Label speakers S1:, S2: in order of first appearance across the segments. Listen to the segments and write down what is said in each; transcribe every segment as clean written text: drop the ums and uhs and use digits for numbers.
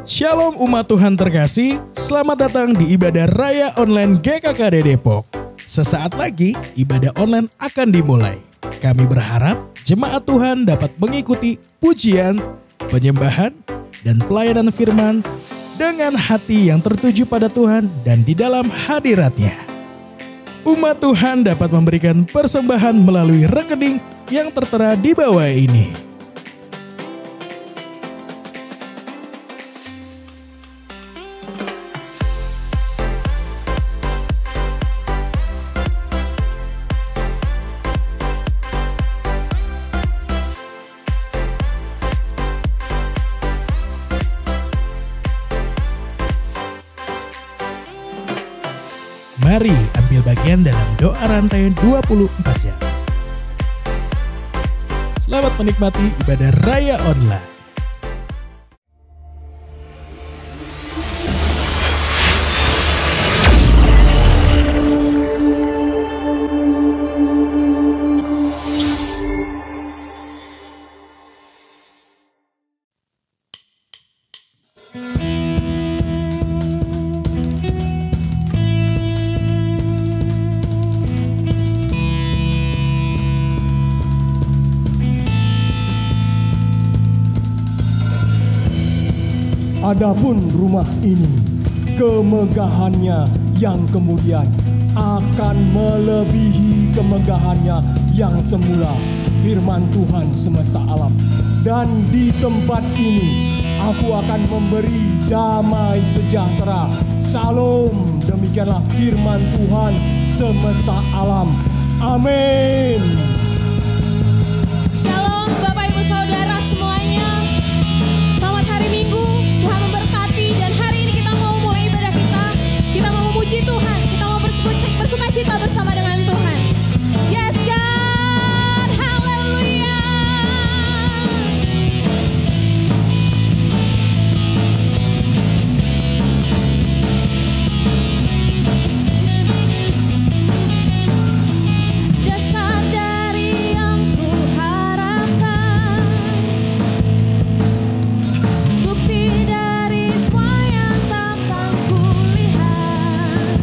S1: Shalom umat Tuhan terkasih, selamat datang di ibadah Raya Online GKKD Depok. Sesaat lagi ibadah online akan dimulai. Kami berharap jemaat Tuhan dapat mengikuti pujian, penyembahan, dan pelayanan firman dengan hati yang tertuju pada Tuhan dan di dalam hadirat-Nya. Umat Tuhan dapat memberikan persembahan melalui rekening yang tertera di bawah ini. Mari ambil bagian dalam doa rantai 24 jam. Selamat menikmati ibadah Raya Online.
S2: Adapun rumah ini, kemegahannya yang kemudian akan melebihi kemegahannya yang semula, firman Tuhan semesta alam. Dan di tempat ini, aku akan memberi damai sejahtera. Salam, demikianlah firman Tuhan semesta alam. Amin.
S3: Shalom Bapak Ibu Saudara semuanya. Selamat hari Minggu. Tuhan memberkati dan hari ini kita mau mulai ibadah kita. Kita mau memuji Tuhan. Kita mau bersuka cita bersama dengan Tuhan. Yes God. Haleluya. Dasar dari yang ku harapkan, bukti dari semua yang takkan ku lihat,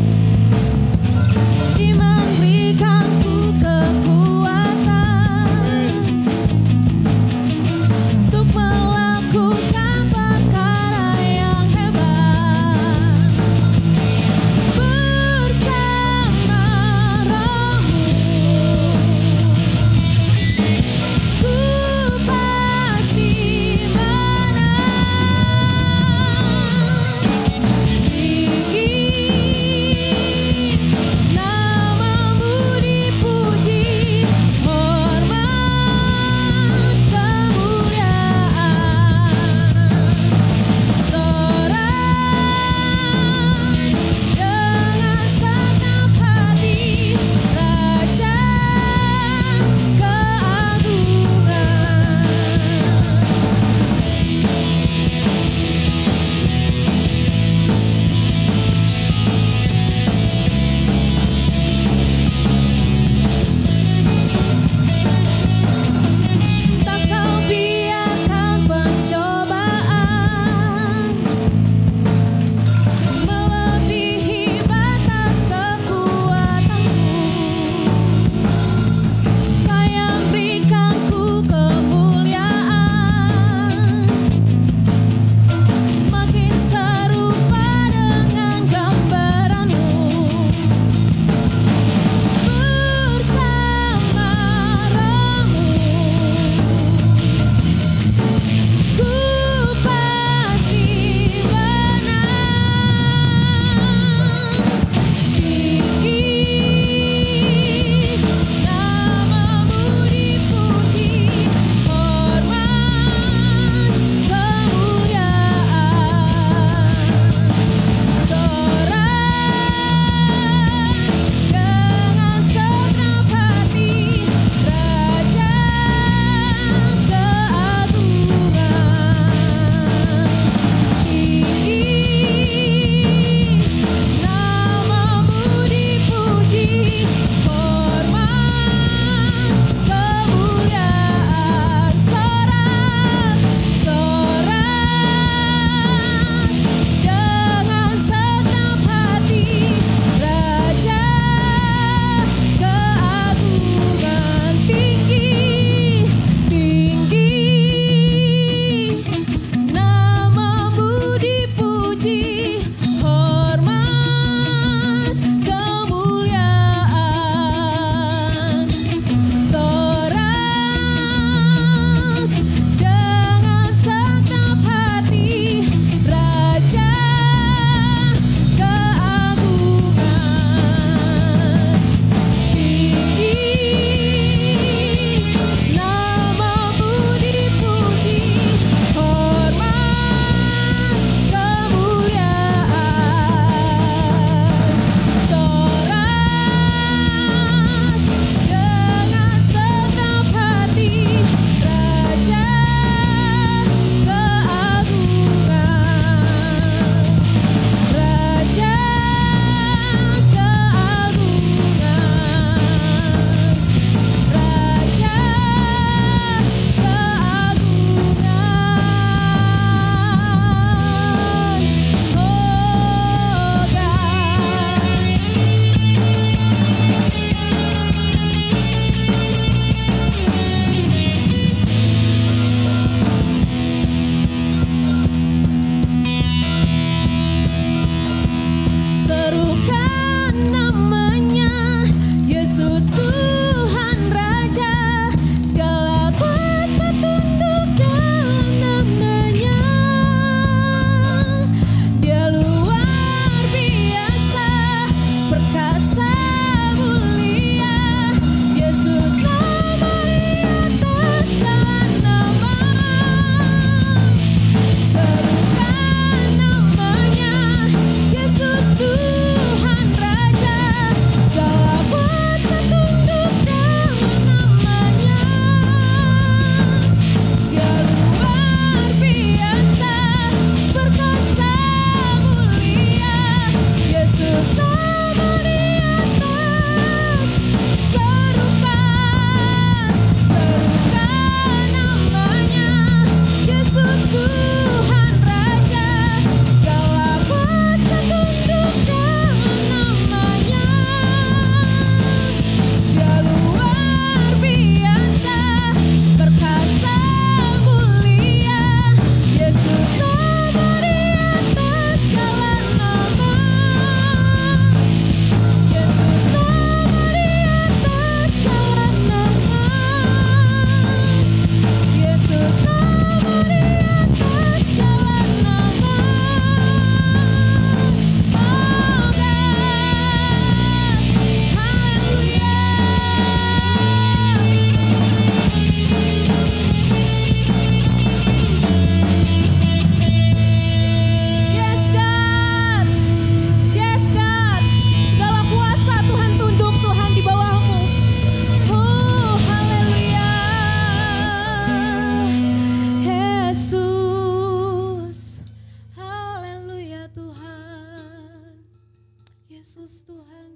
S3: Yesus Tuhan.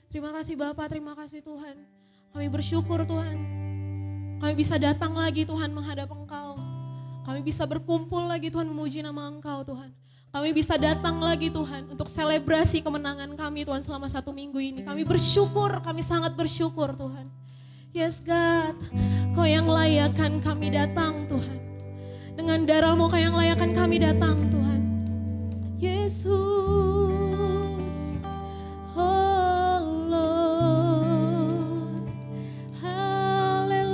S3: Terima kasih Bapa, terima kasih Tuhan. Kami bersyukur Tuhan. Kami bisa datang lagi Tuhan menghadap Engkau. Kami bisa berkumpul lagi Tuhan memuji nama Engkau Tuhan. Kami bisa datang lagi Tuhan untuk selebrasi kemenangan kami Tuhan selama 1 minggu ini. Kami bersyukur, kami sangat bersyukur Tuhan. Yes God, Kau yang layakkan kami datang Tuhan. Dengan darah-Mu Kau yang layakkan kami datang Tuhan. Yesus, oh Lord, haleluya.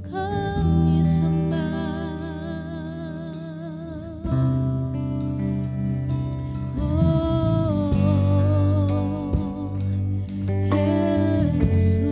S3: Kami sembah, oh Yesus.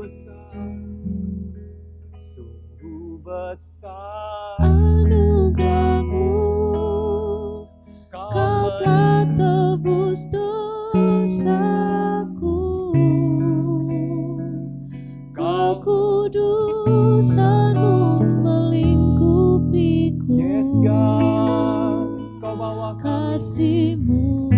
S4: besar, sungguh besar.
S3: Anugerahmu, Kau telah tebus dosaku. Kekudusan-Mu melingkupiku.
S4: Yes God, Kau bawa
S3: Kasih-Mu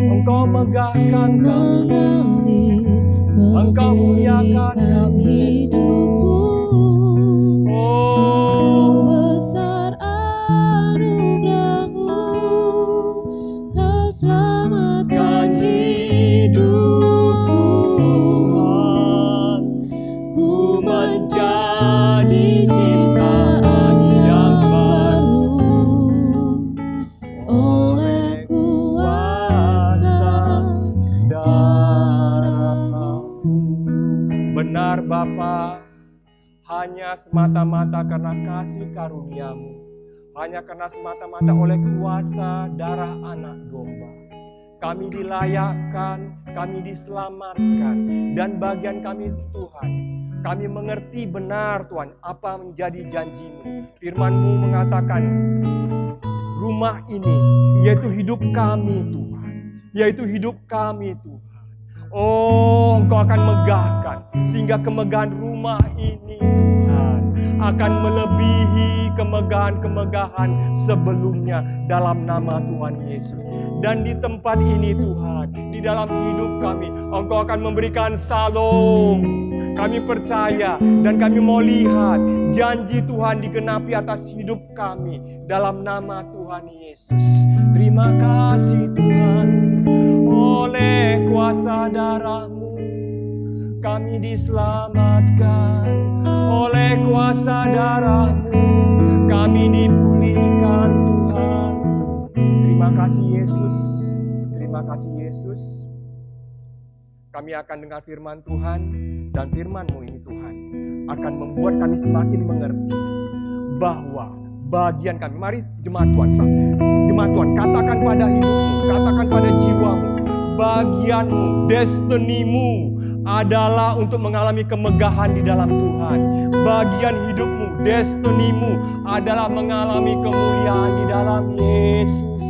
S4: Engkau megahkan kami,
S3: mengalir,
S4: Engkau muliakan
S3: memberikan
S4: kami,
S3: hidupku. Sungguh besar anugerah-Mu, Kau selamatkan hidupku. Ku menjadi ciptaan yang baru oleh kuasa darah-Mu.
S4: Benar Bapa, hanya semata-mata karena kasih karunia-Mu, hanya karena semata-mata oleh kuasa darah anak domba, kami dilayakkan, kami diselamatkan, dan bagian kami Tuhan, kami mengerti benar Tuhan apa menjadi janji-Mu. Firman-Mu mengatakan, rumah ini yaitu hidup kami Tuhan, yaitu hidup kami Tuhan. Oh, Engkau akan megahkan, sehingga kemegahan rumah ini Tuhan akan melebihi kemegahan-kemegahan sebelumnya dalam nama Tuhan Yesus. Dan di tempat ini Tuhan, di dalam hidup kami, Engkau akan memberikan salom. Kami percaya dan kami mau lihat janji Tuhan digenapi atas hidup kami dalam nama Tuhan Yesus. Terima kasih Tuhan, oleh kuasa darah-Mu kami diselamatkan, oleh kuasa darah-Mu kami dipulihkan Tuhan. Terima kasih Yesus, terima kasih Yesus. Kami akan dengar firman Tuhan, dan firman-Mu ini Tuhan akan membuat kami semakin mengerti bahwa bagian kami, mari jemaat Tuhan katakan pada hidupmu, katakan pada jiwamu, bagianmu, destinimu adalah untuk mengalami kemegahan di dalam Tuhan. Bagian hidupmu, destinimu adalah mengalami kemuliaan di dalam Yesus,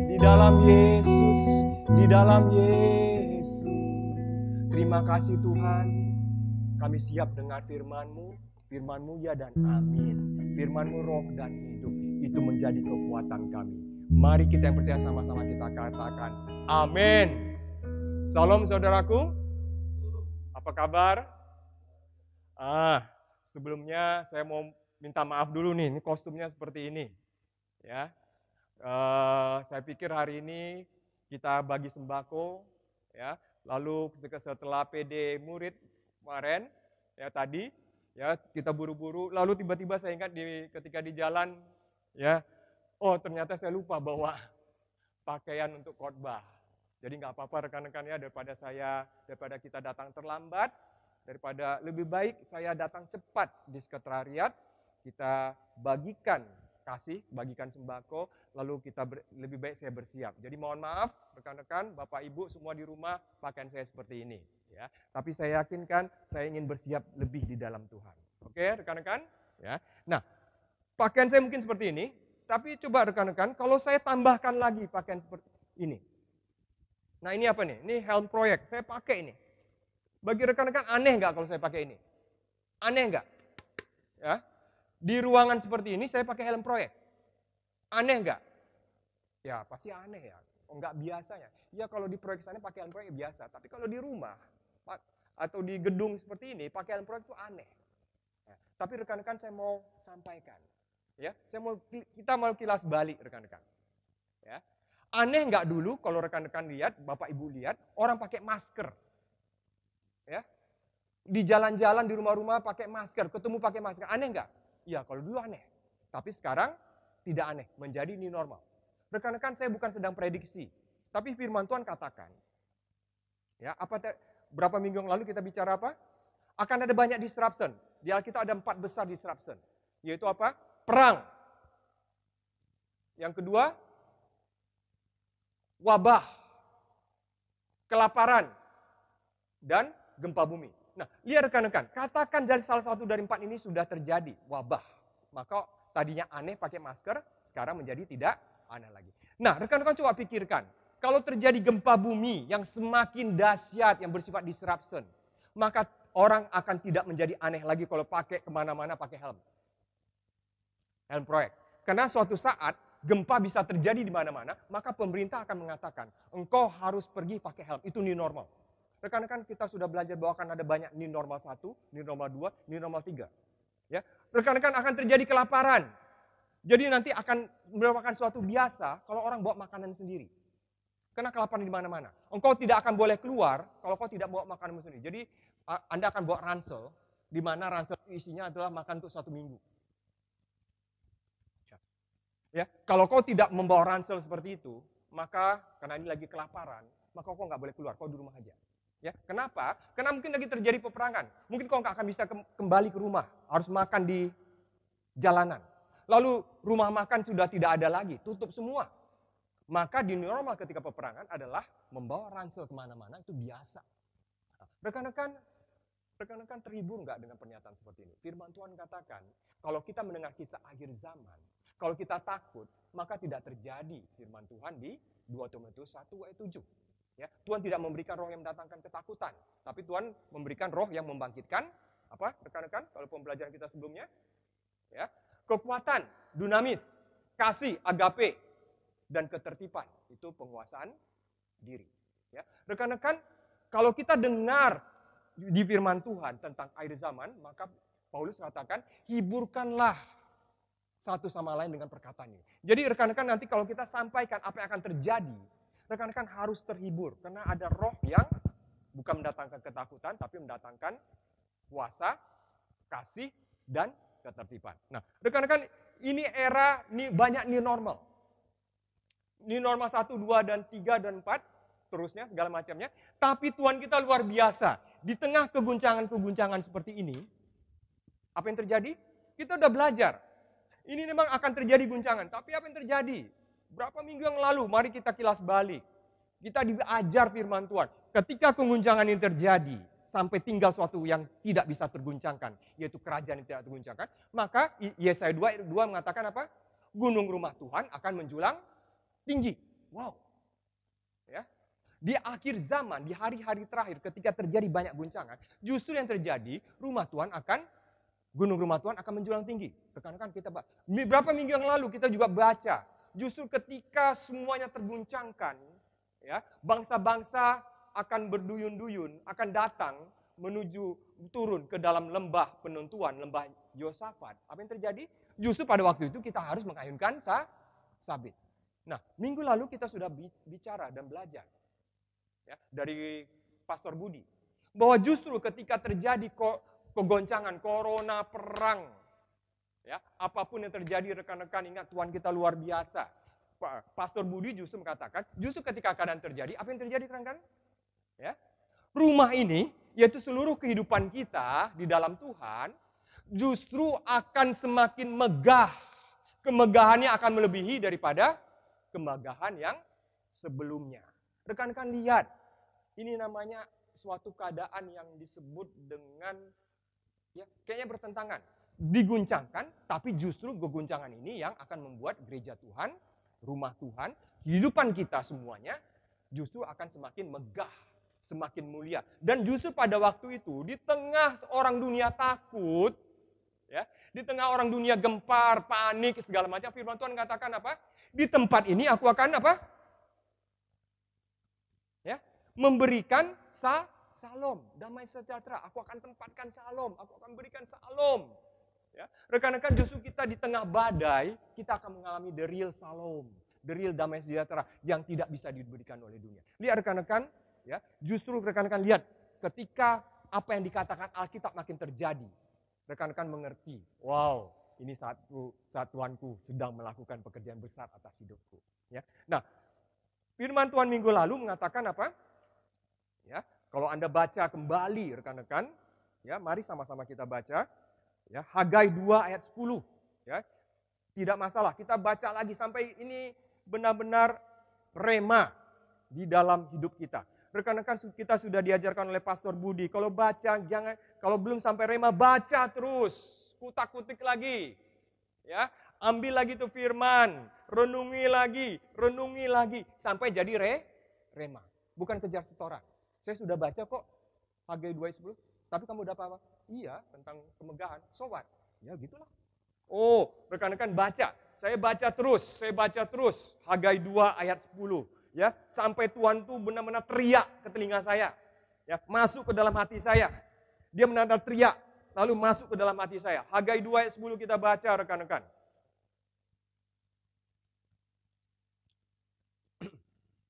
S4: di dalam Yesus, di dalam Yesus. Terima kasih Tuhan, kami siap dengar firman-Mu, firman-Mu ya dan amin. Firman-Mu roh dan hidup, itu menjadi kekuatan kami. Mari kita yang percaya sama-sama kita katakan amin. Salam saudaraku, apa kabar? Sebelumnya saya mau minta maaf dulu nih, ini kostumnya seperti ini. Ya, saya pikir hari ini kita bagi sembako, ya. Lalu setelah PD murid kemarin, ya tadi, ya kita buru-buru. Lalu tiba-tiba saya ingat ketika di jalan, ya, oh ternyata saya lupa bawa pakaian untuk khotbah. Jadi nggak apa-apa rekan-rekan ya, daripada kita datang terlambat, daripada lebih baik saya datang cepat di sekretariat, kita bagikan bagikan sembako, lalu lebih baik saya bersiap. Jadi mohon maaf rekan-rekan, Bapak Ibu semua di rumah, pakaian saya seperti ini. Ya. Tapi saya yakinkan saya ingin bersiap lebih di dalam Tuhan. Oke rekan-rekan? Ya. Nah, pakaian saya mungkin seperti ini, tapi coba rekan-rekan, kalau saya tambahkan lagi pakaian seperti ini. Nah ini apa nih? Ini helm proyek, saya pakai ini. Bagi rekan-rekan aneh nggak kalau saya pakai ini? Aneh nggak? Ya. Di ruangan seperti ini saya pakai helm proyek. Aneh nggak? Ya pasti aneh ya. Oh, nggak biasa ya. Ya kalau di proyek sana pakai helm proyek biasa. Tapi kalau di rumah atau di gedung seperti ini pakai helm proyek itu aneh. Ya, tapi rekan-rekan saya mau sampaikan. Ya, kita mau kilas balik rekan-rekan. Ya. Aneh nggak dulu kalau rekan-rekan lihat, Bapak Ibu lihat orang pakai masker. Ya. Di jalan-jalan di rumah-rumah pakai masker, ketemu pakai masker. Aneh nggak? Ya kalau dulu aneh, tapi sekarang tidak aneh, menjadi new normal. Rekan-rekan saya bukan sedang prediksi, tapi firman Tuhan katakan, ya berapa minggu yang lalu kita bicara apa? Akan ada banyak disruption. Di Alkitab ada 4 besar disruption, yaitu apa? Perang. Yang kedua, wabah, kelaparan, dan gempa bumi. Nah, lihat rekan-rekan, katakan dari salah satu dari 4 ini sudah terjadi wabah. Maka tadinya aneh pakai masker, sekarang menjadi tidak aneh lagi. Nah, rekan-rekan coba pikirkan, kalau terjadi gempa bumi yang semakin dahsyat, yang bersifat disruption, maka orang akan tidak menjadi aneh lagi kalau pakai kemana-mana pakai helm. Helm proyek. Karena suatu saat gempa bisa terjadi di mana-mana, maka pemerintah akan mengatakan, engkau harus pergi pakai helm, itu new normal. Rekan-rekan kita sudah belajar bahwa akan ada banyak new normal 1, new normal 2, new normal 3. Ya, rekan-rekan akan terjadi kelaparan. Jadi nanti akan merupakan suatu biasa kalau orang bawa makanan sendiri. Karena kelaparan di mana-mana. Engkau tidak akan boleh keluar kalau kau tidak bawa makanan sendiri. Jadi Anda akan bawa ransel, di mana ransel isinya adalah makan untuk 1 minggu. Ya, kalau kau tidak membawa ransel seperti itu, maka karena ini lagi kelaparan, maka kau nggak boleh keluar, kau di rumah aja. Ya, kenapa? Karena mungkin lagi terjadi peperangan. Mungkin kau nggak akan bisa kembali ke rumah, harus makan di jalanan. Lalu rumah makan sudah tidak ada lagi, tutup semua. Maka di normal ketika peperangan adalah membawa ransel kemana-mana, itu biasa. Rekan-rekan terhibur nggak dengan pernyataan seperti ini? Firman Tuhan katakan, kalau kita mendengar kisah akhir zaman, kalau kita takut, maka tidak terjadi firman Tuhan di 2 Timotius 1 ayat 7. Ya, Tuhan tidak memberikan roh yang mendatangkan ketakutan, tapi Tuhan memberikan roh yang membangkitkan apa? Rekan-rekan, kalau pembelajaran kita sebelumnya, ya, kekuatan, dunamis, kasih, agape, dan ketertiban. Itu penguasaan diri. Ya, rekan-rekan, kalau kita dengar di firman Tuhan tentang akhir zaman, maka Paulus katakan, hiburkanlah satu sama lain dengan perkataan ini. Jadi rekan-rekan nanti kalau kita sampaikan apa yang akan terjadi, rekan-rekan harus terhibur. Karena ada roh yang bukan mendatangkan ketakutan, tapi mendatangkan kuasa, kasih, dan ketertiban. Nah, rekan-rekan, ini era banyak new normal. New normal 1, 2, dan 3, dan 4, terusnya segala macamnya. Tapi Tuhan kita luar biasa. Di tengah keguncangan-keguncangan seperti ini, apa yang terjadi? Kita udah belajar. Ini memang akan terjadi guncangan. Tapi apa yang terjadi? Berapa minggu yang lalu, mari kita kilas balik. Kita diajar firman Tuhan. Ketika keguncangan ini terjadi, sampai tinggal suatu yang tidak bisa terguncangkan, yaitu kerajaan yang tidak terguncangkan, maka Yesaya 2 ayat 2 mengatakan apa? Gunung rumah Tuhan akan menjulang tinggi. Wow. Ya. Di akhir zaman, di hari-hari terakhir, ketika terjadi banyak guncangan, justru yang terjadi, gunung rumah Tuhan akan menjulang tinggi. Rekan-rekan kita, berapa minggu yang lalu kita juga baca, justru ketika semuanya terguncangkan, ya, bangsa-bangsa akan berduyun-duyun, akan datang menuju turun ke dalam lembah penentuan, lembah Yosafat. Apa yang terjadi? Justru pada waktu itu kita harus mengayunkan sabit. Nah, minggu lalu kita sudah bicara dan belajar, ya, dari Pastor Budi, bahwa justru ketika terjadi kegoncangan, corona, perang, ya, apapun yang terjadi, rekan-rekan ingat Tuhan kita luar biasa. Pastor Budi justru mengatakan, justru ketika keadaan terjadi, apa yang terjadi, rekan-rekan? Ya, rumah ini, yaitu seluruh kehidupan kita di dalam Tuhan, justru akan semakin megah. Kemegahannya akan melebihi daripada kemegahan yang sebelumnya. Rekan-rekan lihat, ini namanya suatu keadaan yang disebut dengan, ya, kayaknya bertentangan. Diguncangkan, tapi justru keguncangan ini yang akan membuat gereja Tuhan, rumah Tuhan, kehidupan kita semuanya justru akan semakin megah, semakin mulia. Dan justru pada waktu itu, di tengah orang dunia takut, ya, di tengah orang dunia gempar, panik, segala macam, firman Tuhan katakan apa? Di tempat ini aku akan apa? Ya, memberikan salom, damai sejahtera. Aku akan tempatkan salom, aku akan berikan salom. Ya, rekan-rekan, justru kita di tengah badai, kita akan mengalami the real salom, the real damai sejahtera yang tidak bisa diberikan oleh dunia. Lihat rekan-rekan, ya, justru rekan-rekan lihat ketika apa yang dikatakan Alkitab makin terjadi, rekan-rekan mengerti, wow, ini saat Tuhanku sedang melakukan pekerjaan besar atas hidupku. Ya, nah, firman Tuhan minggu lalu mengatakan apa? Ya, kalau Anda baca kembali, rekan-rekan, ya, mari sama-sama kita baca. Ya, Hagai 2 ayat 10. Ya, tidak masalah, kita baca lagi sampai ini benar-benar rema. di dalam hidup kita. Rekan-rekan, kita sudah diajarkan oleh Pastor Budi, kalau baca jangan, kalau belum sampai rema baca terus, kutak-kutik lagi. Ya, ambil lagi tuh firman, renungi lagi sampai jadi rema. Bukan kejar setoran. Saya sudah baca kok Hagai 2 ayat 10, tapi kamu udah apa? Iya, tentang kemegahan. So what? Ya gitulah. Oh, rekan-rekan baca. Saya baca terus Hagai 2 ayat 10. Ya, sampai Tuhan tuh benar-benar teriak ke telinga saya. Ya, masuk ke dalam hati saya. Dia benar-benar teriak, lalu masuk ke dalam hati saya. Hagai 2 ayat 10 kita baca, rekan-rekan.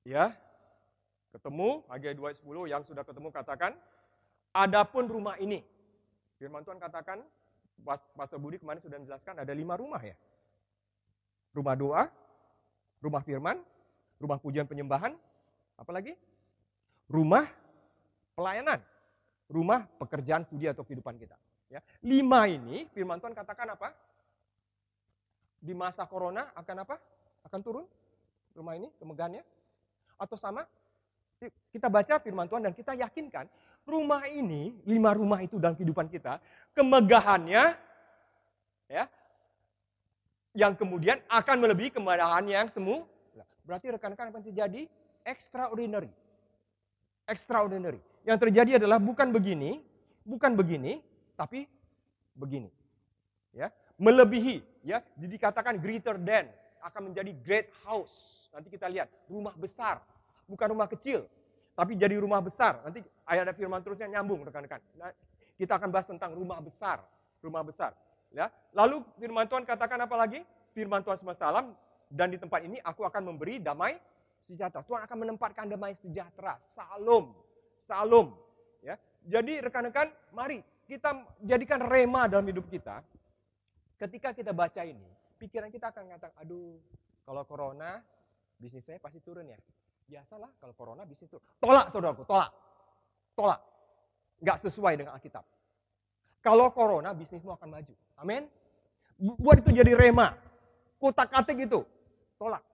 S4: Ya, ketemu Hagai 2 ayat 10, yang sudah ketemu katakan, adapun rumah ini. Firman Tuhan katakan, Pastor Budi kemarin sudah menjelaskan ada 5 rumah ya. Rumah doa, rumah firman, rumah pujian penyembahan, apalagi? Rumah pelayanan, rumah pekerjaan studi atau kehidupan kita. Ya. 5 ini firman Tuhan katakan apa? Di masa corona akan apa? Akan turun rumah ini kemegahannya? Atau sama? Kita baca firman Tuhan dan kita yakinkan rumah ini, 5 rumah itu dalam kehidupan kita, kemegahannya ya, yang kemudian akan melebihi kemegahan yang semu. Berarti rekan-rekan apa yang terjadi? Extraordinary. Extraordinary. Yang terjadi adalah bukan begini, tapi begini. Ya, melebihi, ya. Jadi katakan greater than, akan menjadi great house. Nanti kita lihat, rumah besar, bukan rumah kecil, tapi jadi rumah besar. Nanti ayat firman terusnya nyambung, rekan-rekan. Nah, kita akan bahas tentang rumah besar, Ya. Lalu firman Tuhan katakan apa lagi? Firman Tuhan semesta alam, dan di tempat ini aku akan memberi damai sejahtera. Tuhan akan menempatkan damai sejahtera. Salom. Ya. Jadi rekan-rekan, mari kita jadikan rema dalam hidup kita. Ketika kita baca ini, pikiran kita akan mengatakan, aduh, kalau corona, bisnis saya pasti turun ya. Biasalah kalau corona bisnis turun. Tolak saudaraku, tolak. Nggak sesuai dengan Alkitab. Kalau corona, bisnismu akan maju. Amin. Buat itu jadi rema. Kutak-katik itu. Tolak.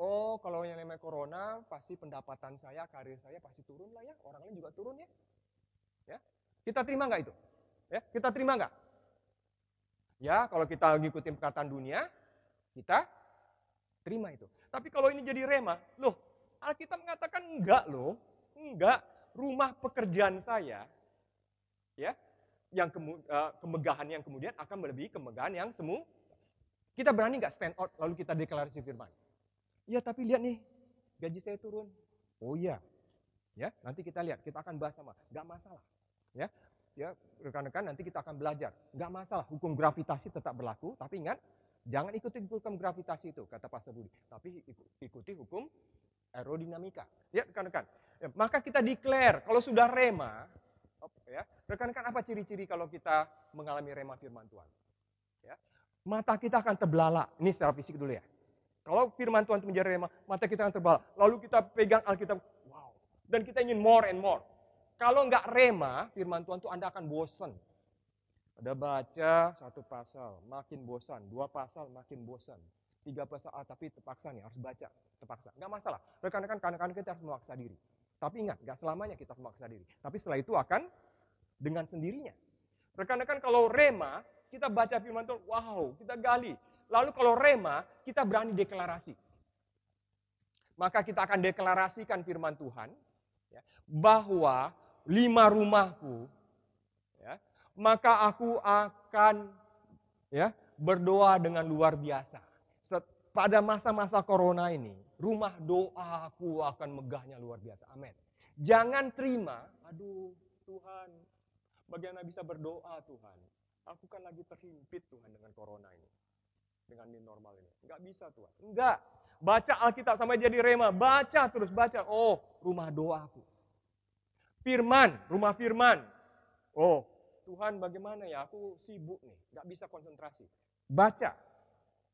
S4: Oh, kalau yang namanya corona, pasti pendapatan saya, karir saya pasti turun lah ya. Orang lain juga turun ya. Ya. Kita terima nggak itu? Ya, kita terima nggak? Ya, kalau kita ngikutin perkataan dunia, kita terima itu. Tapi kalau ini jadi rema, loh, Alkitab mengatakan enggak. Rumah pekerjaan saya, ya, yang kemegahan yang kemudian akan melebihi kemegahan yang semu. Kita berani nggak stand out lalu kita deklarasi firman? Iya, tapi lihat nih, gaji saya turun. Oh iya, ya, nanti kita lihat, kita akan bahas sama, nggak masalah, ya, rekan-rekan nanti kita akan belajar, nggak masalah, hukum gravitasi tetap berlaku, tapi ingat, jangan ikuti hukum gravitasi itu, kata Pastor Budi, tapi ikuti hukum aerodinamika, ya rekan-rekan. Ya, maka kita declare, kalau sudah rema, ya, rekan-rekan apa ciri-ciri kalau kita mengalami rema firman Tuhan? Ya, mata kita akan terbelalak, ini secara fisik dulu ya. Kalau firman Tuhan itu menjadi rema, mata kita akan terbelalak. Lalu kita pegang Alkitab, wow. Dan kita ingin more and more. Kalau enggak rema, firman Tuhan itu Anda akan bosan. Ada baca 1 pasal, makin bosan. 2 pasal, makin bosan. 3 pasal, tapi terpaksa nih, harus baca. Terpaksa, enggak masalah. Rekan-rekan, kadang-kadang kita harus memaksa diri. Tapi ingat, enggak selamanya kita memaksa diri. Tapi setelah itu akan dengan sendirinya. Rekan-rekan kalau rema, kita baca firman Tuhan, wow, kita gali. Lalu kalau rema, kita berani deklarasi. Maka kita akan deklarasikan firman Tuhan, ya, bahwa 5 rumahku, ya, maka aku akan, ya, berdoa dengan luar biasa. Pada masa-masa corona ini, rumah doaku akan megahnya luar biasa. Amin. Jangan terima, aduh Tuhan, bagaimana bisa berdoa Tuhan? Aku kan lagi terhimpit Tuhan dengan corona ini. Dengan new normal ini. Enggak bisa Tuhan. Enggak. Baca Alkitab sampai jadi rema. Baca terus baca. Oh, rumah doaku. Firman, rumah firman. Oh, Tuhan bagaimana ya? Aku sibuk nih. Enggak bisa konsentrasi. Baca.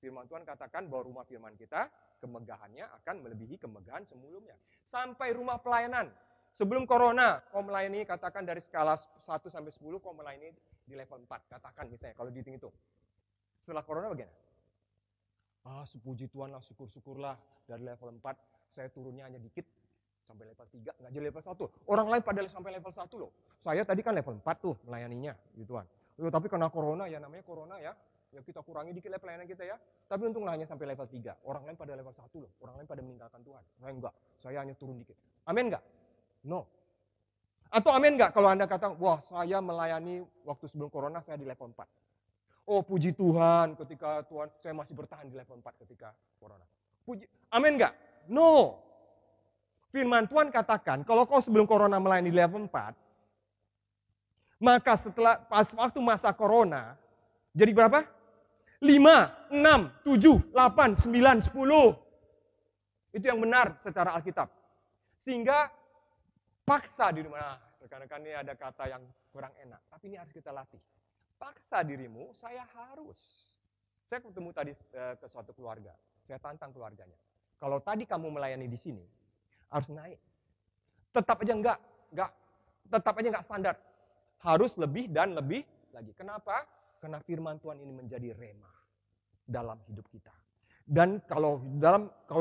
S4: Firman Tuhan katakan bahwa rumah firman kita, kemegahannya akan melebihi kemegahan sebelumnya. Sampai rumah pelayanan. Sebelum corona, kau melayani katakan dari skala 1 sampai 10, kau melayani di level 4. Katakan misalnya, kalau dihitung-hitung. Setelah corona bagaimana? Puji Tuhan lah, syukur-syukurlah dari level 4 Saya turunnya hanya dikit, sampai level 3, nggak jadi level 1. Orang lain pada sampai level 1 loh. Saya tadi kan level 4 tuh melayaninya, gituan. Tapi karena corona ya, namanya corona ya kita kurangi dikit pelayanan kita ya. Tapi untunglah hanya sampai level 3. Orang lain pada level 1 loh. Orang lain pada meninggalkan Tuhan. Saya enggak, saya hanya turun dikit. Amin enggak? No. Atau amin enggak kalau Anda kata, wah saya melayani waktu sebelum corona saya di level 4. Oh puji Tuhan ketika Tuhan, saya masih bertahan di level 4 ketika corona. Amin enggak? No. Firman Tuhan katakan, kalau kau sebelum corona melayani di level 4, maka setelah waktu masa corona, jadi berapa? 5, 6, 7, 8, 9, 10. Itu yang benar secara Alkitab. Sehingga paksa dirimu. Nah, rekan-rekan ini ada kata yang kurang enak. Tapi ini harus kita latih. Paksa dirimu, saya harus. Saya ketemu tadi ke suatu keluarga. Saya tantang keluarganya. Kalau tadi kamu melayani di sini, harus naik. Tetap aja enggak. Tetap aja enggak standar. Harus lebih dan lebih lagi. Kenapa? Karena firman Tuhan ini menjadi rema dalam hidup kita. Dan kalau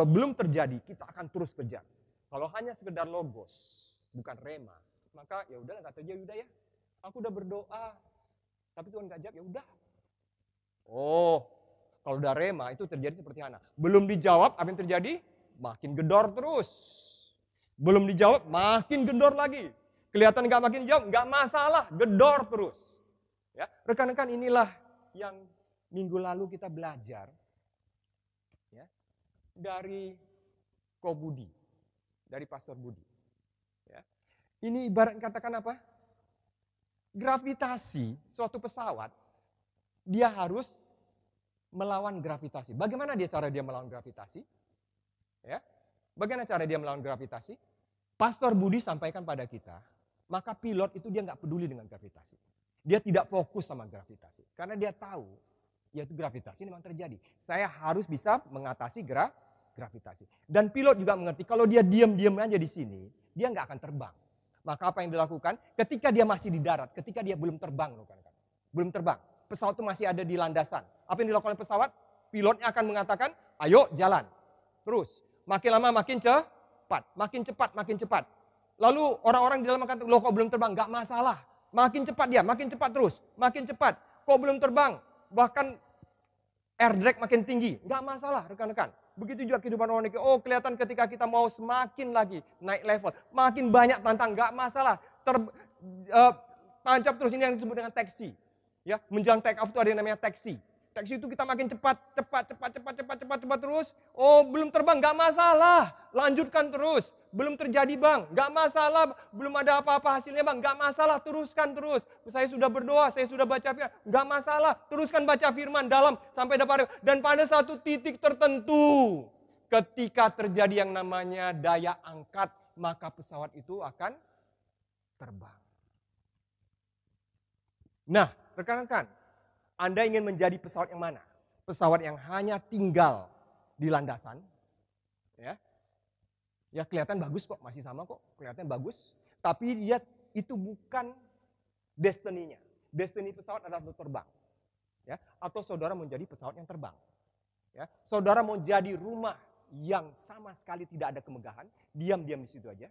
S4: belum terjadi, kita akan terus kejar. Kalau hanya sekedar logos, bukan rema, maka ya udah nggak terjadi, udah ya. Aku udah berdoa, tapi Tuhan nggak jawab, ya udah. Oh, kalau udah rema itu terjadi seperti Hana. Belum dijawab, apa yang terjadi? Makin gedor terus. Belum dijawab, makin gedor lagi. Kelihatan nggak makin jawab, nggak masalah, gedor terus. Ya, rekan-rekan, inilah yang minggu lalu kita belajar ya, dari Ko Budi, dari Pastor Budi. Ya. Ini ibarat katakan apa? Gravitasi suatu pesawat, dia harus melawan gravitasi. Bagaimana cara dia melawan gravitasi? Ya. Bagaimana cara dia melawan gravitasi? Pastor Budi sampaikan pada kita, maka pilot itu dia nggak peduli dengan gravitasi. Dia tidak fokus sama gravitasi. Karena dia tahu, yaitu gravitasi memang terjadi. Saya harus bisa mengatasi gravitasi. Dan pilot juga mengerti, kalau dia diam-diam aja di sini, dia nggak akan terbang. Maka apa yang dilakukan? Ketika dia masih di darat, ketika dia belum terbang, belum terbang, pesawat itu masih ada di landasan. Apa yang dilakukan pesawat? Pilotnya akan mengatakan, ayo jalan. Terus, makin lama makin cepat, makin cepat, makin cepat. Lalu orang-orang di dalam mengatakan, loh kok belum terbang? Nggak masalah. Makin cepat dia, makin cepat terus, makin cepat. Kok belum terbang? Bahkan air drag makin tinggi, nggak masalah rekan-rekan. Begitu juga kehidupan orang ini. Oh kelihatan ketika kita mau semakin lagi naik level, makin banyak tantang, nggak masalah. Tancap terus, ini yang disebut dengan taksi. Ya, menjelang take off itu ada yang namanya taksi. Taksi itu kita makin cepat terus. Oh belum terbang, nggak masalah. Lanjutkan terus. Belum terjadi bang, nggak masalah. Belum ada apa-apa hasilnya bang, nggak masalah. Teruskan terus. Saya sudah berdoa, saya sudah baca firman, nggak masalah. Teruskan baca firman dalam sampai dapat. Dan pada satu titik tertentu, ketika terjadi yang namanya daya angkat, maka pesawat itu akan terbang. Nah, rekan-rekan, Anda ingin menjadi pesawat yang mana? Pesawat yang hanya tinggal di landasan, ya, ya kelihatan bagus kok, masih sama kok, kelihatan bagus. Tapi lihat itu bukan destiny-nya. Destiny pesawat adalah untuk terbang, ya. Atau saudara mau jadi pesawat yang terbang, ya. Saudara mau jadi rumah yang sama sekali tidak ada kemegahan, diam-diam di situ aja.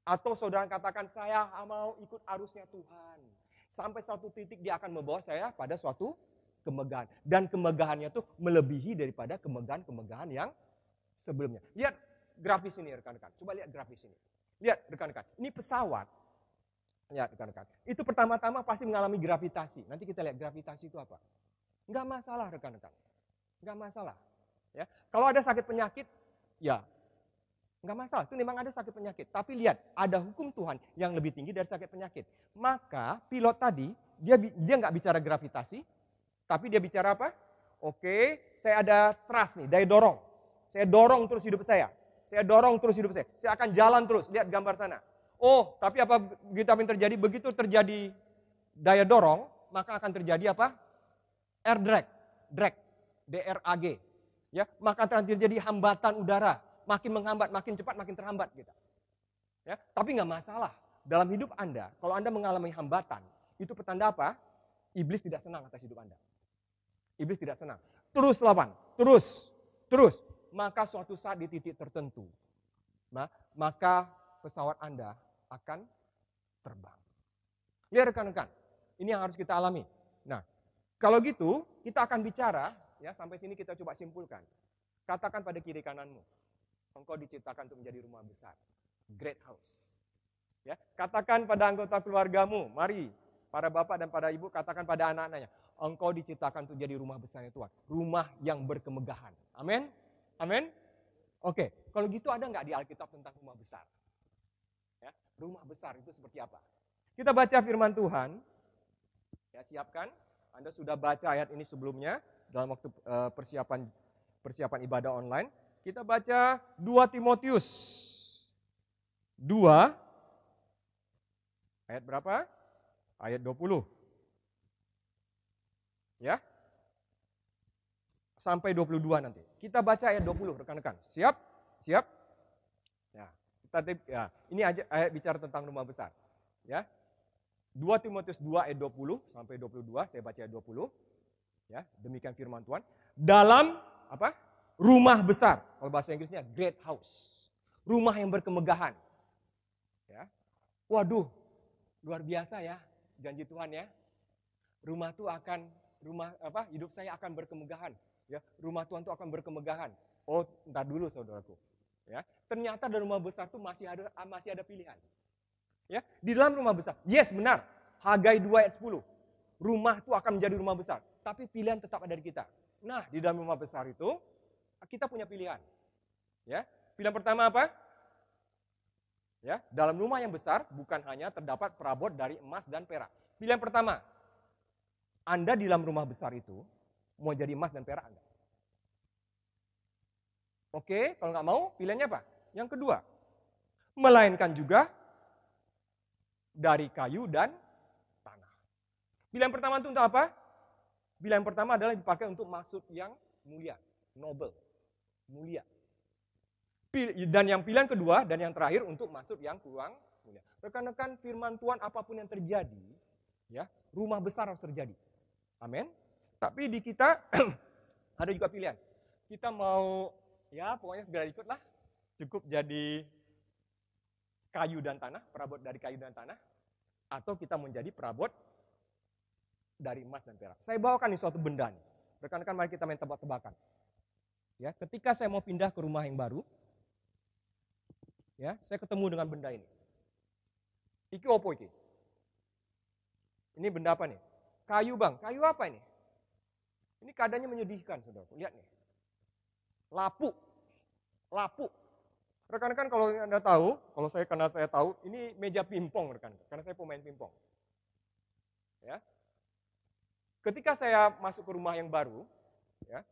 S4: Atau saudara katakan saya mau ikut arusnya Tuhan. Sampai suatu titik dia akan membawa saya pada suatu kemegahan. Dan kemegahannya itu melebihi daripada kemegahan-kemegahan yang sebelumnya. Lihat grafis ini rekan-rekan. Coba lihat grafis ini. Lihat rekan-rekan. Ini pesawat. Lihat rekan-rekan. Itu pertama-tama pasti mengalami gravitasi. Nanti kita lihat gravitasi itu apa. Enggak masalah rekan-rekan. Enggak masalah. Ya. Kalau ada sakit penyakit, ya enggak masalah, itu memang ada sakit penyakit. Tapi lihat, ada hukum Tuhan yang lebih tinggi dari sakit penyakit. Maka pilot tadi, dia nggak bicara gravitasi, tapi dia bicara apa? Oke, saya ada thrust nih, daya dorong. Saya dorong terus hidup saya. Saya dorong terus hidup saya. Saya akan jalan terus, lihat gambar sana. Oh, tapi apa yang terjadi? Begitu terjadi daya dorong, maka akan terjadi apa? Air drag, D-R-A-G. Ya, maka akan terjadi hambatan udara. Makin menghambat, makin cepat, makin terhambat kita. Ya, tapi nggak masalah. Dalam hidup Anda, kalau Anda mengalami hambatan, itu petanda apa? Iblis tidak senang atas hidup Anda. Iblis tidak senang. Terus lawan, terus. Maka suatu saat di titik tertentu, maka pesawat Anda akan terbang. Ya rekan-rekan, ini yang harus kita alami. Nah, kalau gitu kita akan bicara, ya sampai sini kita coba simpulkan. Katakan pada kiri kananmu, engkau diciptakan untuk menjadi rumah besar. Great house. Ya, katakan pada anggota keluargamu, mari para bapak dan para ibu katakan pada anak-anaknya, engkau diciptakan untuk jadi rumah besarnya Tuhan. Rumah yang berkemegahan. Amin? Amin? Oke, kalau gitu ada nggak di Alkitab tentang rumah besar? Ya, rumah besar itu seperti apa? Kita baca firman Tuhan. Ya, siapkan. Anda sudah baca ayat ini sebelumnya dalam waktu persiapan ibadah online. Kita baca 2 Timotius 2 ayat berapa? Ayat 20. Ya. Sampai 22 nanti. Kita baca ayat 20 rekan-rekan. Siap? Siap? Ya, ini ayat bicara tentang rumah besar. Ya. 2 Timotius 2 ayat 20 sampai 22, saya baca ayat 20. Ya, demikian firman Tuhan. Dalam apa? Rumah besar. Kalau bahasa Inggrisnya great house. Rumah yang berkemegahan. Ya. Waduh, luar biasa ya janji Tuhan ya. Hidup saya akan berkemegahan. Ya, rumah Tuhan itu akan berkemegahan. Oh, entar dulu saudaraku. Ya, ternyata dalam rumah besar itu masih ada pilihan. Ya, di dalam rumah besar. Yes, benar. Hagai 2 ayat 10. Rumah itu akan menjadi rumah besar, tapi pilihan tetap ada di kita. Nah, di dalam rumah besar itu kita punya pilihan. Ya, pilihan pertama apa? Ya, dalam rumah yang besar bukan hanya terdapat perabot dari emas dan perak. Pilihan pertama, Anda di dalam rumah besar itu mau jadi emas dan perak Anda. Oke, kalau nggak mau, pilihannya apa? Yang kedua, melainkan juga dari kayu dan tanah. Pilihan pertama itu untuk apa? Pilihan pertama adalah dipakai untuk maksud yang mulia, noble, mulia. Dan yang pilihan kedua dan yang terakhir untuk maksud yang kurang mulia. Rekan-rekan, firman Tuhan apapun yang terjadi, ya, rumah besar harus terjadi. Amin. Tapi di kita ada juga pilihan. Kita mau, ya pokoknya segera ikutlah. Cukup jadi kayu dan tanah, perabot dari kayu dan tanah. Atau kita menjadi perabot dari emas dan perak. Saya bawakan nih suatu benda nih. Rekan-rekan, mari kita main tebak-tebakan. Ya, ketika saya mau pindah ke rumah yang baru, ya, saya ketemu dengan benda ini. Iki opo iki? Ini benda apa nih? Kayu bang, kayu apa ini? Ini keadaannya menyedihkan, saudara. Lihat nih. Lapuk. Rekan-rekan, kalau Anda tahu, karena saya tahu, ini meja pingpong rekan, karena saya pemain pingpong. Ya. Ketika saya masuk ke rumah yang baru, ya,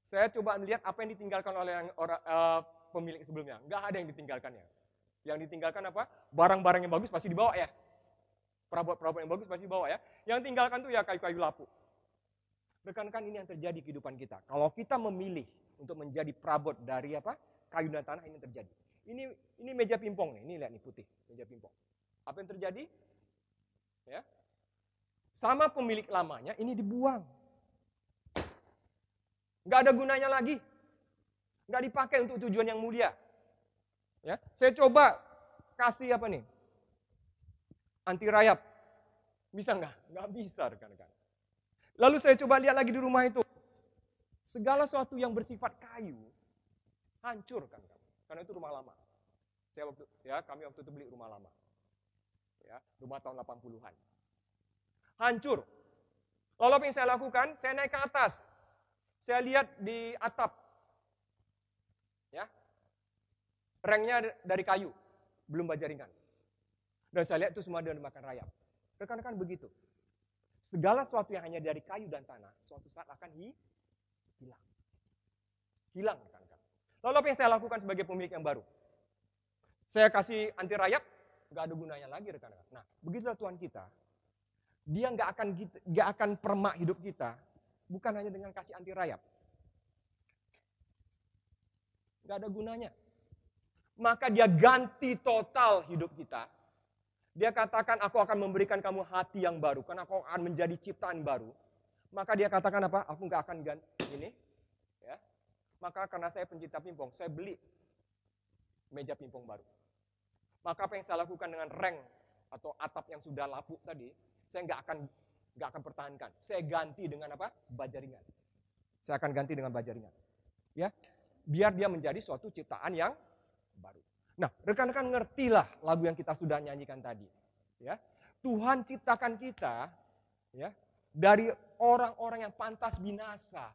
S4: saya coba melihat apa yang ditinggalkan oleh pemilik sebelumnya. Enggak ada yang ditinggalkannya. Yang ditinggalkan apa? Barang-barang yang bagus pasti dibawa ya. Perabot-perabot yang bagus pasti dibawa ya. Yang tinggalkan tuh ya kayu-kayu lapuk. Rekan-rekan, ini yang terjadi di kehidupan kita. Kalau kita memilih untuk menjadi perabot dari apa? Kayu dan tanah, ini terjadi. Ini meja pingpong nih. Ini lihat nih putih, meja pingpong. Apa yang terjadi? Ya. Sama pemilik lamanya ini dibuang. Enggak ada gunanya lagi. Enggak dipakai untuk tujuan yang mulia. Ya, saya coba kasih apa nih? Anti rayap. Bisa enggak? Enggak bisa rekan-rekan. Lalu saya coba lihat lagi di rumah itu. Segala sesuatu yang bersifat kayu hancur kan, karena itu rumah lama. Kami waktu itu beli rumah lama. Ya, rumah tahun 80-an. Hancur. Lalu apa yang saya lakukan? Saya naik ke atas. Saya lihat di atap. Ya. Rengnya dari kayu, belum baja ringan. Dan saya lihat itu semua dia dimakan rayap. Rekan-rekan begitu. Segala sesuatu yang hanya dari kayu dan tanah, suatu saat akan hilang. Hilang, rekan-rekan. Lalu apa yang saya lakukan sebagai pemilik yang baru? Saya kasih anti rayap, nggak ada gunanya lagi, rekan-rekan. Nah, begitulah Tuhan kita. Dia nggak akan permak hidup kita, bukan hanya dengan kasih anti rayap. Nggak ada gunanya. Maka dia ganti total hidup kita. Dia katakan, aku akan memberikan kamu hati yang baru, karena aku akan menjadi ciptaan baru. Maka dia katakan apa? Aku nggak akan ganti ini. Ya. Maka karena saya pencipta pingpong, saya beli meja pingpong baru. Maka apa yang saya lakukan dengan reng atau atap yang sudah lapuk tadi, saya nggak akan pertahankan. Saya ganti dengan apa? Baja ringan. Saya akan ganti dengan baja ringan. Ya, biar dia menjadi suatu ciptaan yang baru. Nah, rekan-rekan ngertilah lagu yang kita sudah nyanyikan tadi. Ya, Tuhan ciptakan kita, ya, dari orang-orang yang pantas binasa.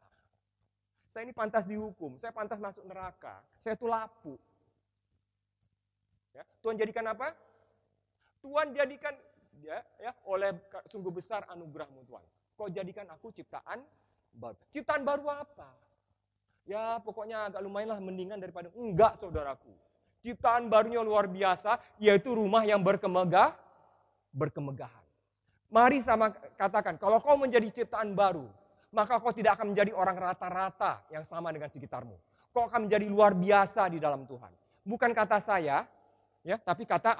S4: Saya ini pantas dihukum, saya pantas masuk neraka, saya itu lapuk. Ya, Tuhan jadikan apa? Tuhan jadikan ya, oleh sungguh besar anugerah-Mu Tuhan. Kau jadikan aku ciptaan baru. Ciptaan baru apa? Ya pokoknya agak lumayan lah, mendingan daripada enggak, saudaraku. Ciptaan barunya luar biasa, yaitu rumah yang berkemegahan. Mari sama katakan, kalau kau menjadi ciptaan baru, maka kau tidak akan menjadi orang rata-rata yang sama dengan sekitarmu. Kau akan menjadi luar biasa di dalam Tuhan. Bukan kata saya, ya, tapi kata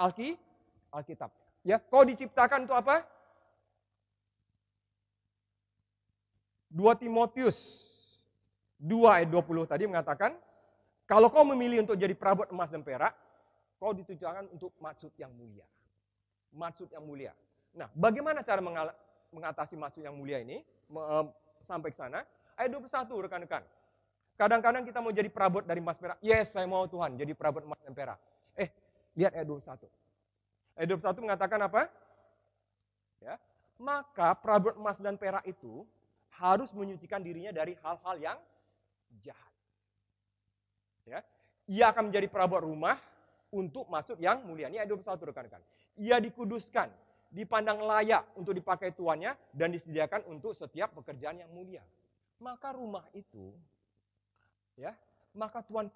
S4: Alkitab. Ya, kau diciptakan untuk apa? 2 Timotius 2 ayat 20 tadi mengatakan, kalau kau memilih untuk jadi perabot emas dan perak, kau ditujukan untuk maksud yang mulia. Maksud yang mulia. Nah, bagaimana cara mengatasi maksud yang mulia ini? Sampai ke sana. Ayat 21 rekan-rekan. Kadang-kadang kita mau jadi perabot dari emas perak. Yes, saya mau Tuhan jadi perabot emas dan perak. Lihat ayat 21. Ayat 21 mengatakan apa? Ya, maka perabot emas dan perak itu harus menyucikan dirinya dari hal-hal yang jahat. Ya, ia akan menjadi perabot rumah untuk maksud yang mulia. Ini ayat 21 rekan-rekan. Ia dikuduskan, dipandang layak untuk dipakai tuannya dan disediakan untuk setiap pekerjaan yang mulia. Maka rumah itu, ya, maka Tuhan